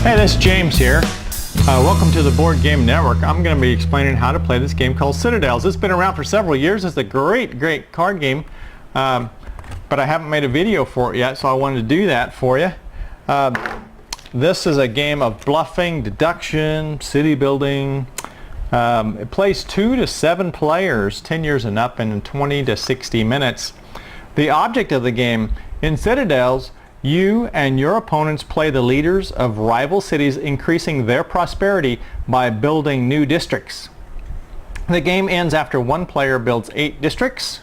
Hey, this is James here. Welcome to the Board Game Network. I'm going to be explaining how to play this game called Citadels. It's been around for several years. It's a great card game, but I haven't made a video for it yet, so I wanted to do that for you. This is a game of bluffing, deduction, city building. It plays 2 to 7 players, 10 years and up, in 20 to 60 minutes. The object of the game in Citadels, you and your opponents play the leaders of rival cities, increasing their prosperity by building new districts. The game ends after one player builds 8 districts.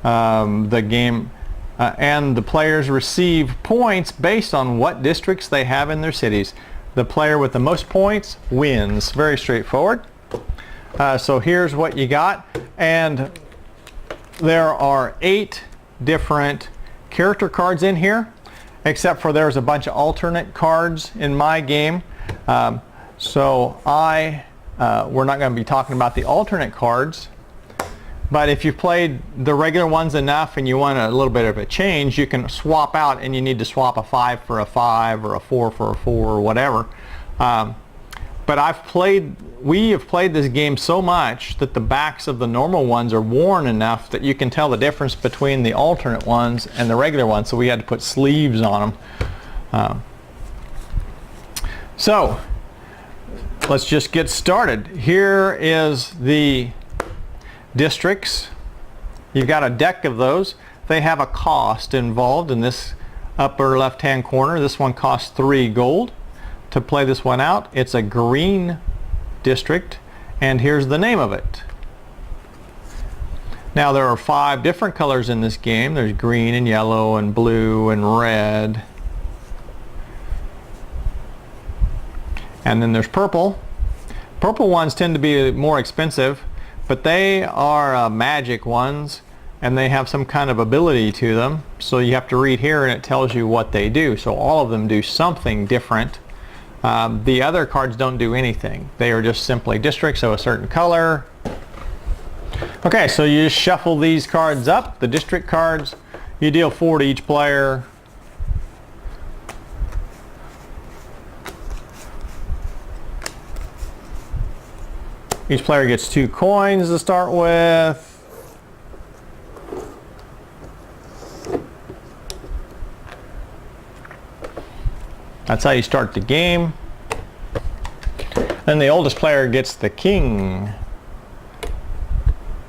And the players receive points based on what districts they have in their cities. The player with the most points wins. Very straightforward. So here's what you got, and there are 8 different character cards in here, except for there's a bunch of alternate cards in my game. We're not going to be talking about the alternate cards, but if you've played the regular ones enough and you want a little bit of a change, you can swap out, and you need to swap a 5 for a 5 or a 4 for a 4 or whatever. But we have played this game so much that the backs of the normal ones are worn enough that you can tell the difference between the alternate ones and the regular ones, so we had to put sleeves on them. So let's just get started. Here is the districts. You've got a deck of those. They have a cost involved in this upper left hand corner. This one costs 3 gold. To play this one out, it's a green district, and here's the name of it. Now there are 5 different colors in this game. There's green and yellow and blue and red, and then there's purple. Purple ones tend to be more expensive, but they are magic ones, and they have some kind of ability to them, so you have to read here and it tells you what they do. So all of them do something different. The other cards don't do anything. They are just simply districts of a certain color. Okay, so you just shuffle these cards up, the district cards. You deal 4 to each player. Each player gets 2 coins to start with. That's how you start the game. Then the oldest player gets the king.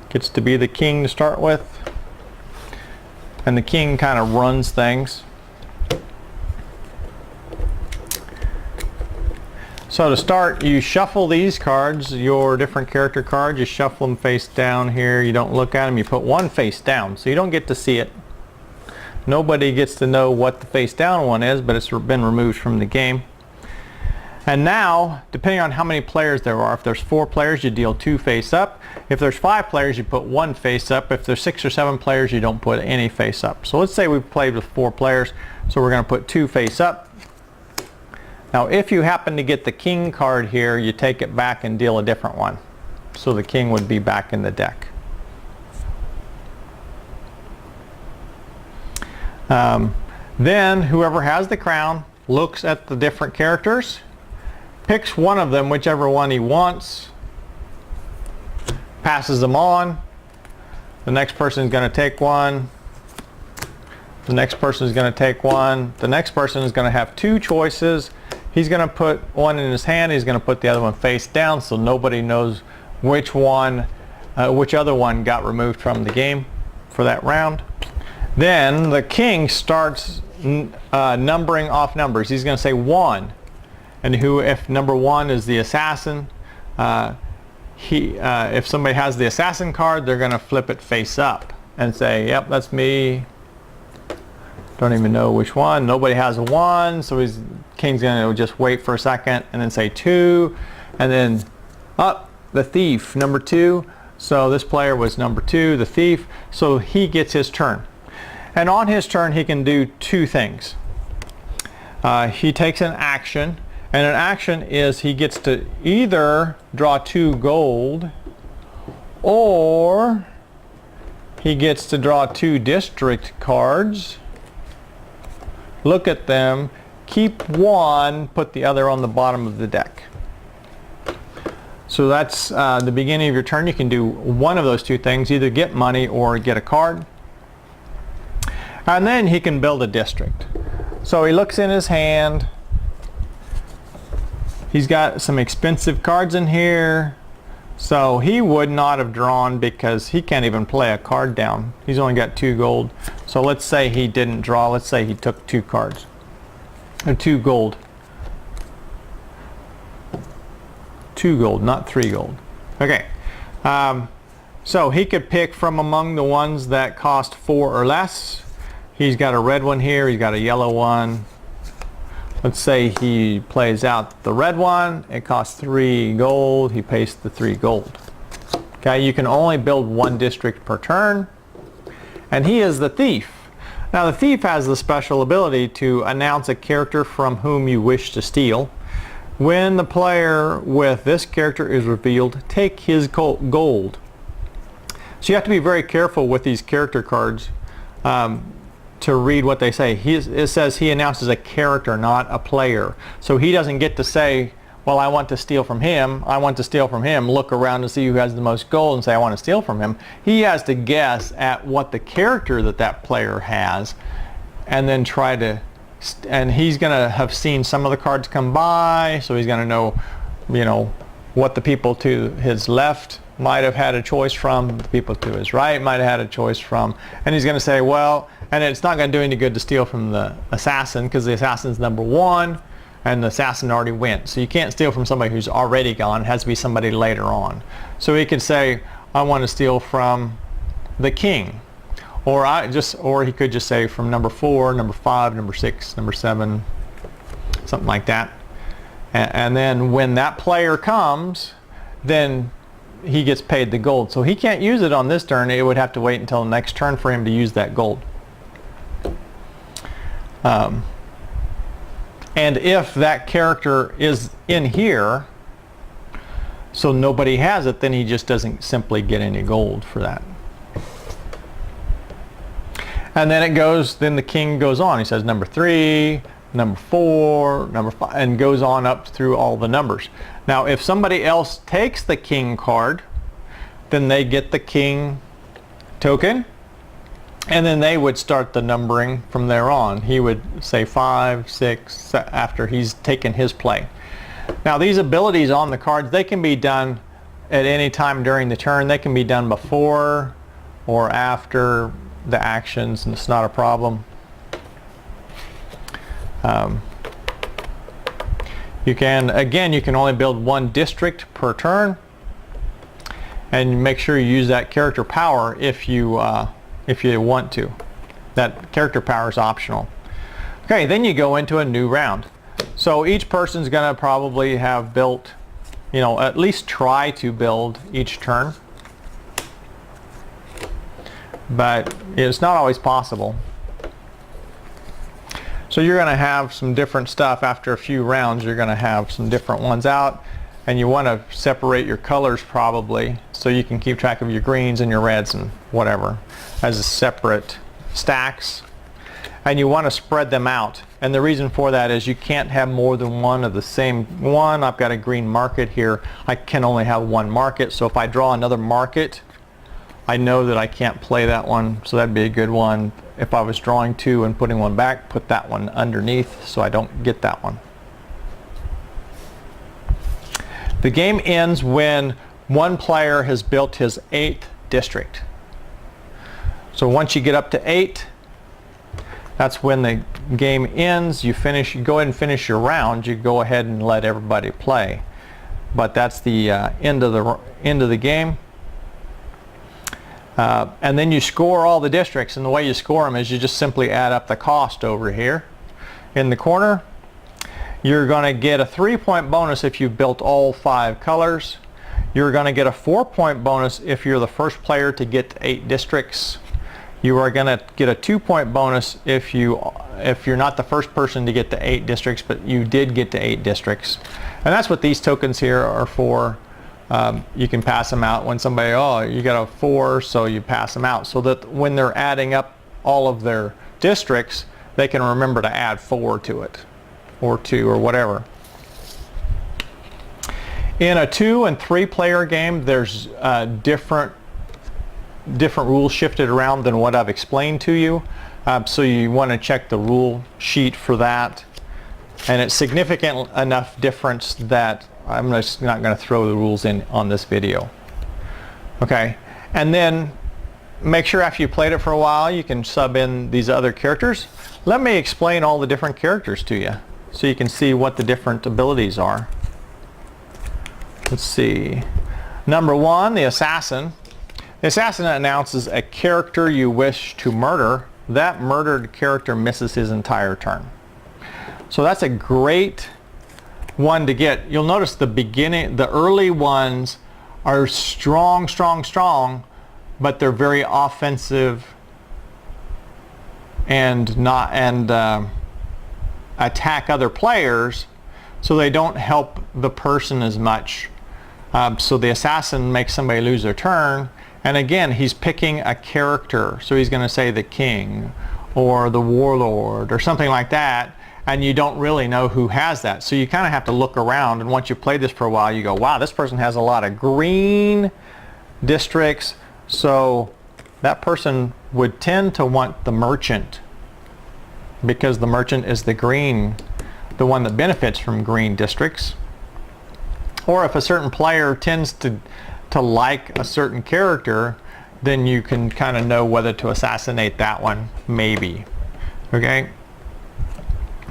Gets to be the king to start with. And the king kind of runs things. So to start, you shuffle these cards, your different character cards. You shuffle them face down here. You don't look at them. You put one face down, so you don't get to see it. Nobody gets to know what the face down one is, but it's been removed from the game. And now, depending on how many players there are, if there's 4 players, you deal 2 face up. If there's 5 players, you put 1 face up. If there's 6 or 7 players, you don't put any face up. So let's say we've played with 4 players, so we're going to put 2 face up. Now if you happen to get the king card here, you take it back and deal a different one. So the king would be back in the deck. Then whoever has the crown looks at the different characters, picks one of them, whichever one he wants, passes them on. The next person is going to take one. The next person is going to take one. The next person is going to have 2 choices. He's going to put one in his hand. He's going to put the other one face down, so nobody knows which other one got removed from the game for that round. Then the king starts numbering off numbers. He's going to say 1, and if number 1 is the assassin, if somebody has the assassin card, they're going to flip it face up and say, "Yep, that's me." Don't even know which one. Nobody has a 1, so king's going to just wait for a second and then say 2, and then the thief, number 2. So this player was number 2, the thief, so he gets his turn. And on his turn, he can do 2 things. He takes an action, and an action is he gets to either draw 2 gold, or he gets to draw 2 district cards, look at them, keep one, put the other on the bottom of the deck. So that's the beginning of your turn. You can do one of those two things, either get money or get a card. And then he can build a district. So he looks in his hand. He's got some expensive cards in here. So he would not have drawn because he can't even play a card down. He's only got 2 gold. So let's say he didn't draw. Let's say he took 2 cards. Or 2 gold. 2 gold, not 3 gold. Okay. So he could pick from among the ones that cost 4 or less. He's got a red one here. He's got a yellow one. Let's say he plays out the red one. It costs 3 gold. He pays the 3 gold. Okay, you can only build 1 district per turn. And he is the thief. Now the thief has the special ability to announce a character from whom you wish to steal. When the player with this character is revealed, take his gold. So you have to be very careful with these character cards to read what they say. It says he announces a character, not a player. So he doesn't get to say, well, I want to steal from him. I want to steal from him. Look around to see who has the most gold and say, I want to steal from him. He has to guess at what the character that player has and then try to, and he's going to have seen some of the cards come by, so he's going to know, you know, what the people to his left might have had a choice from, the people to his right might have had a choice from, and he's going to say, well, and it's not going to do any good to steal from the assassin because the assassin's number 1 and the assassin already went. So you can't steal from somebody who's already gone. It has to be somebody later on. So he could say, I want to steal from the king. Or he could just say from number 4, number 5, number 6, number 7, something like that. And then when that player comes, then he gets paid the gold. So he can't use it on this turn. It would have to wait until the next turn for him to use that gold. And if that character is in here, so nobody has it, then he just doesn't simply get any gold for that. And then it goes, then the king goes on. He says number 3, number 4, number 5, and goes on up through all the numbers. Now if somebody else takes the king card, then they get the king token, and then they would start the numbering from there on. He would say 5, 6 after he's taken his play. Now these abilities on the cards, they can be done at any time during the turn. They can be done before or after the actions, and it's not a problem. You can only build 1 district per turn, and make sure you use that character power if you want to. That character power is optional. Okay, then you go into a new round. So each person's going to probably have built, you know, at least try to build each turn. But it's not always possible. So you're going to have some different stuff after a few rounds. You're going to have some different ones out, and you want to separate your colors probably so you can keep track of your greens and your reds and whatever as a separate stacks, and you want to spread them out. And the reason for that is you can't have more than one of the same one. I've got a green market here. I can only have 1 market, so if I draw another market, I know that I can't play that one, so that'd be a good one. If I was drawing 2 and putting 1 back, put that one underneath so I don't get that one. The game ends when one player has built his 8th district. So once you get up to 8, that's when the game ends. You go ahead and finish your round. You go ahead and let everybody play. But that's the end of the game. And then you score all the districts, and the way you score them is you just simply add up the cost over here in the corner. You're going to get a 3-point bonus if you've built all 5 colors. You're going to get a 4-point bonus if you're the first player to get 8 districts. You are going to get a 2-point bonus if you're not the first person to get to 8 districts, but you did get to 8 districts. And that's what these tokens here are for. You can pass them out when somebody, oh, you got a 4, so you pass them out, so that when they're adding up all of their districts, they can remember to add 4 to it. or 2 or whatever. In a 2 and 3 player game, there's different rules shifted around than what I've explained to you. So you want to check the rule sheet for that. And it's significant enough difference that I'm just not going to throw the rules in on this video. Okay, and then make sure after you played it for a while you can sub in these other characters. Let me explain all the different characters to you so you can see what the different abilities are. Let's see. Number 1, the assassin. The assassin announces a character you wish to murder. That murdered character misses his entire turn. So that's a great one to get. You'll notice the early ones are strong, but they're very offensive and attack other players, so they don't help the person as much. So the assassin makes somebody lose their turn, and again he's picking a character, so he's going to say the king or the warlord or something like that, and you don't really know who has that. So you kind of have to look around, and once you've played this for a while you go, wow, this person has a lot of green districts, so that person would tend to want the merchant, because the merchant is the one that benefits from green districts. Or if a certain player tends to like a certain character, then you can kind of know whether to assassinate that one, maybe. Okay?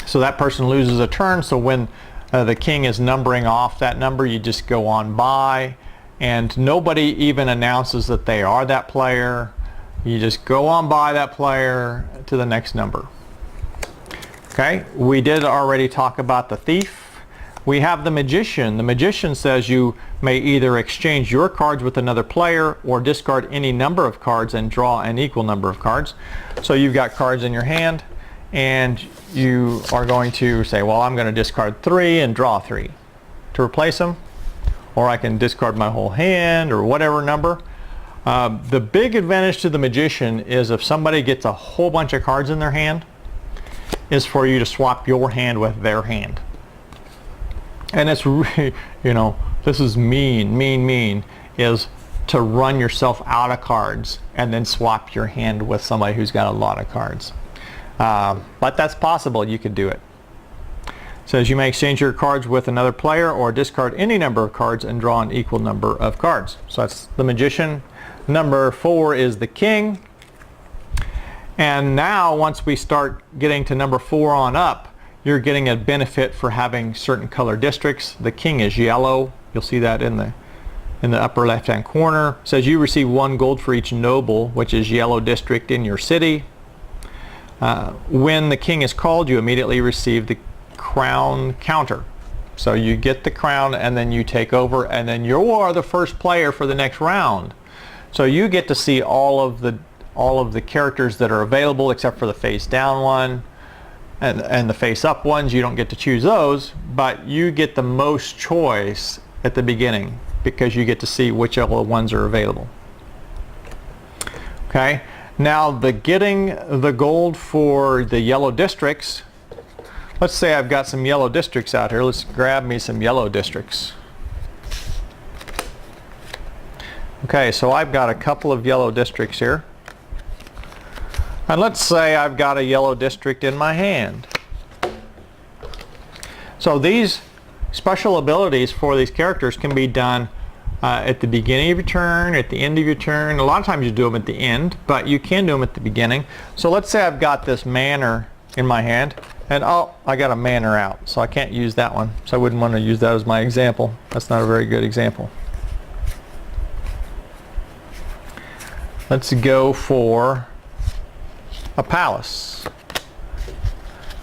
So that person loses a turn, so when the king is numbering off that number, you just go on by, and nobody even announces that they are that player. You just go on by that player to the next number. Okay, we did already talk about the thief. We have the magician. The magician says you may either exchange your cards with another player or discard any number of cards and draw an equal number of cards. So you've got cards in your hand, and you are going to say, well, I'm going to discard 3 and draw 3 to replace them, or I can discard my whole hand or whatever number. The big advantage to the magician is if somebody gets a whole bunch of cards in their hand, is for you to swap your hand with their hand. And it's really, this is mean, is to run yourself out of cards and then swap your hand with somebody who's got a lot of cards. But that's possible. You could do it. It says you may exchange your cards with another player or discard any number of cards and draw an equal number of cards. So that's the magician. Number 4 is the king. And now once we start getting to number 4 on up, you're getting a benefit for having certain color districts. The king is yellow. You'll see that in the upper left hand corner. It says you receive 1 gold for each noble, which is yellow district in your city. When the king is called, you immediately receive the crown counter. So you get the crown and then you take over, and then you are the first player for the next round. So you get to see all of the characters that are available except for the face down one. And the face up ones, you don't get to choose those, but you get the most choice at the beginning because you get to see which other ones are available. Okay, now getting the gold for the yellow districts, let's say I've got some yellow districts out here. Let's grab me some yellow districts. Okay, so I've got a couple of yellow districts here. And let's say I've got a yellow district in my hand. So these special abilities for these characters can be done at the beginning of your turn, at the end of your turn. A lot of times you do them at the end, but you can do them at the beginning. So let's say I've got this manor in my hand, and oh, I got a manor out, so I can't use that one. So I wouldn't want to use that as my example. That's not a very good example. Let's go for a palace.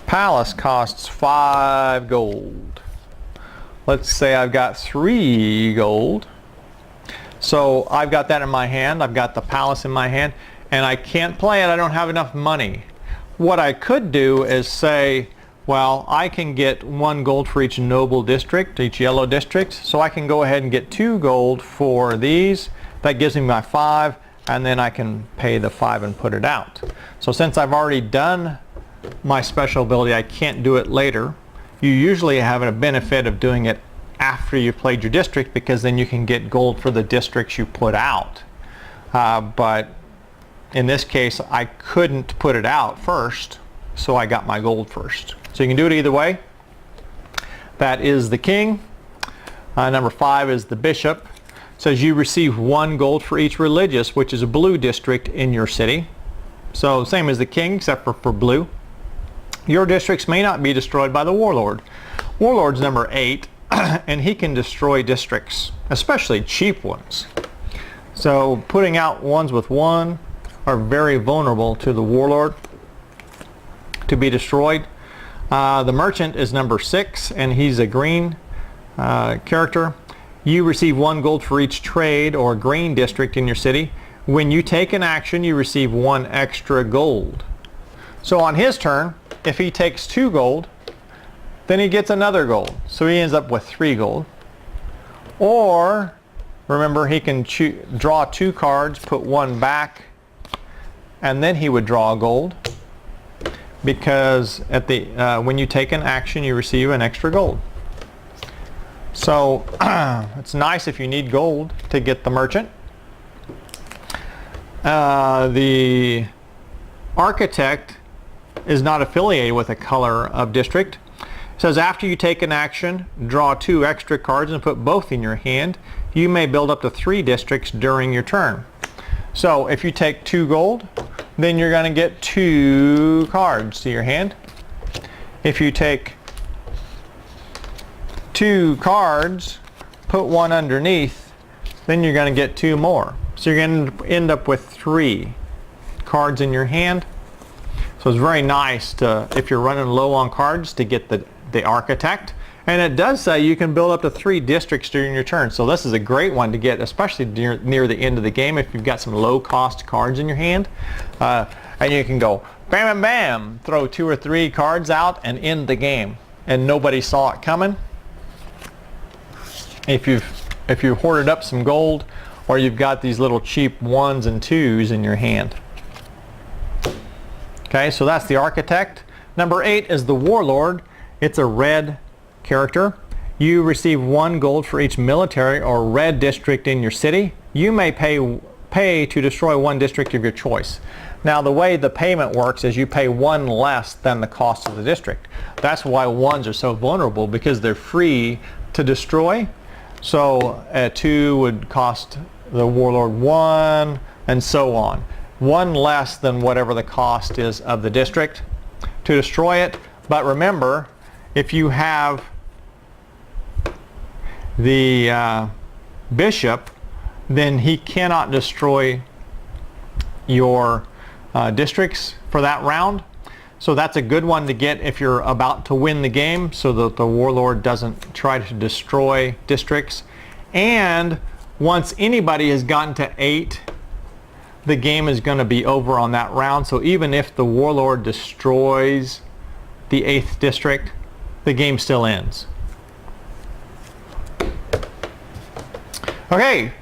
Palace costs 5 gold. Let's say I've got 3 gold. So I've got that in my hand. I've got the palace in my hand, and I can't play it. I don't have enough money. What I could do is say, well, I can get 1 gold for each noble district, each yellow district. So I can go ahead and get 2 gold for these. That gives me my 5. And then I can pay the 5 and put it out. So since I've already done my special ability, I can't do it later. you usually have a benefit of doing it after you've played your district, because then you can get gold for the districts you put out. But in this case, I couldn't put it out first, so I got my gold first. So you can do it either way. That is the king. Number 5 is the bishop. It says you receive 1 gold for each religious, which is a blue district in your city. So same as the king, except for blue. Your districts may not be destroyed by the warlord. Warlord's number 8, and he can destroy districts, especially cheap ones. So putting out ones with 1 are very vulnerable to the warlord to be destroyed. The merchant is number 6, and he's a green character. You receive 1 gold for each trade or grain district in your city. When you take an action, you receive 1 extra gold. So on his turn, if he takes 2 gold, then he gets another gold. So he ends up with 3 gold. Or, remember, he can draw 2 cards, put 1 back, and then he would draw a gold. Because at the when you take an action, you receive an extra gold. So it's nice if you need gold to get the merchant. The architect is not affiliated with a color of district. It says after you take an action, draw 2 extra cards and put both in your hand. You may build up to 3 districts during your turn. So if you take 2 gold, then you're going to get 2 cards to your hand. If you take 2 cards, put 1 underneath, then you're going to get 2 more. So you're going to end up with 3 cards in your hand. So it's very nice to, if you're running low on cards, to get the architect. And it does say you can build up to 3 districts during your turn. So this is a great one to get, especially near the end of the game if you've got some low cost cards in your hand. And you can go bam, bam, bam, throw 2 or 3 cards out and end the game. And nobody saw it coming. If you've hoarded up some gold, or you've got these little cheap 1s and 2s in your hand. Okay, so that's the architect. Number 8 is the warlord. It's a red character. You receive 1 gold for each military or red district in your city. You may pay to destroy 1 district of your choice. Now the way the payment works is you pay 1 less than the cost of the district. That's why 1s are so vulnerable, because they're free to destroy. So 2 would cost the warlord 1, and so on. 1 less than whatever the cost is of the district to destroy it. But remember, if you have the bishop, then he cannot destroy your districts for that round. So that's a good one to get if you're about to win the game, so that the warlord doesn't try to destroy districts. And once anybody has gotten to 8, the game is going to be over on that round. So even if the warlord destroys the 8th district, the game still ends. Okay,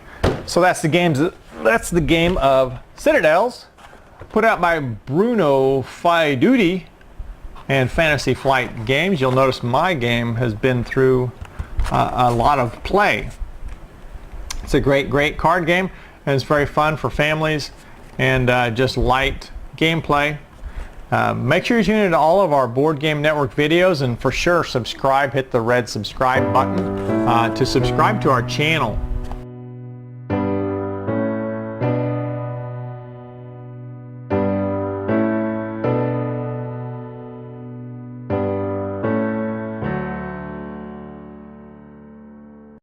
so that's the game of Citadels, put out by Bruno Faiduti and Fantasy Flight Games. You'll notice my game has been through a lot of play. It's a great card game, and it's very fun for families and just light gameplay. Make sure you tune into all of our Board Game Network videos, and for sure subscribe. Hit the red subscribe button to subscribe to our channel.